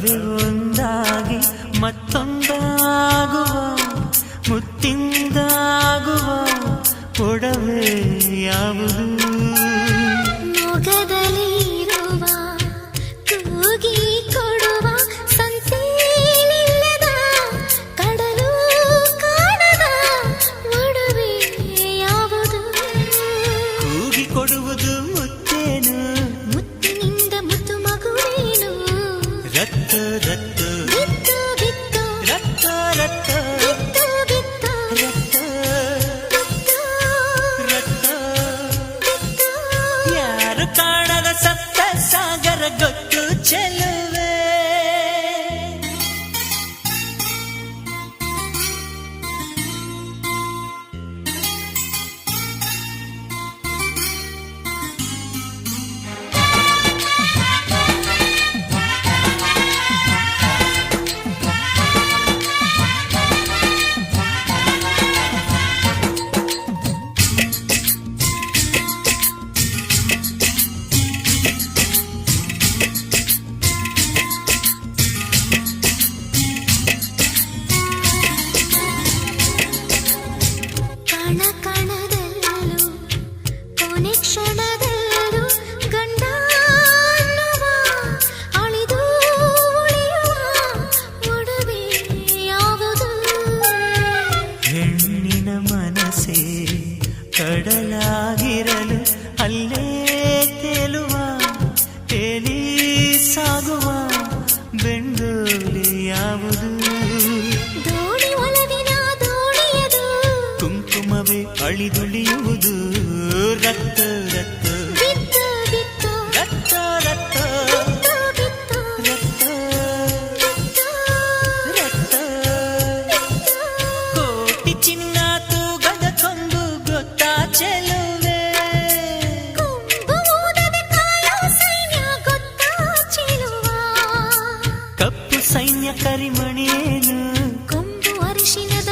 ನವೆ ಒಂದಾಗಿ ಮತ್ತೊಂದಾಗುವ ಮುತ್ತಿಂದಾಗುವ ಒಡವೆ ಯಾವುದು ಮೊಗದಲ್ಲಿರುವ ತೂಗಿ ಕೊಡುವ ಸಂತೇಲಿಲ್ಲದ ಕಡಲು ಕಾಣದ ಒಡವೆ ಯಾವುದು ಕೂಗಿ ಕೊಡುವುದು ಮುತ್ತೇನು ಮುತ್ತಿನಿಂದ ಮುತ್ತು ಮಗುವೇನು ರತ್ತ ರತ್ತ ಬಿತ್ತು ಬಿತ್ತು ರತ್ತ ರತ್ತ ಬಿತ್ತು ಬಿತ್ತು ರತ್ತ ರತ್ತ ಬಿತ್ತು ಯಾರು ಕಾಣದ ಸಪ್ತ ಸಾಗರ ಗೊತ್ತು ಚೆಲುವೆ ಕಣ ಕಣದಲ್ಲೂ ಕೊನೆ ಕ್ಷಣದಲ್ಲೂ ಗಂಡ ಅನ್ನುವ ಅಳಿದು ಉಳಿಯುವ ಒಡವೆ ಯಾವುದು ಹೆಣ್ಣಿನ ಮನಸ್ಸೇ ಕಡಲಾಗಿರಲು ಅಲ್ಲೇ ತೇಲುವ ತೇಲಿ ಸಾಗುವ ಬೆಂಡೋಲಿ ಯಾವುದು ದೋಣಿ ಒಲವಿನ ದೋಣಿಯದು ಕುಂಕುಮವೇ ಅಳಿದುಳಿಯುವುದು ರಕ್ತ ರಕ್ತ ಬಿತ್ತು ಬಿತ್ತು ರಕ್ತ ರಕ್ತ ಬಿತ್ತು ಬಿತ್ತು ರಕ್ತ ರಕ್ತ ಕೋಟಿ ಚಿನ್ನ ತೂಗದ ಕೊಂಬು ಗೊತ್ತಾ ಚೆಲುವೆ ಕೊಂಬು ಊದದೆ ಕಾಯೋ ಸೈನ್ಯ ಗೊತ್ತಾ ಚೆಲುವ ಕಪ್ಪು ಸೈನ್ಯ ಕರಿಮಣಿಯೇನು ಕೊಂಬು ಅರಿಶಿನದ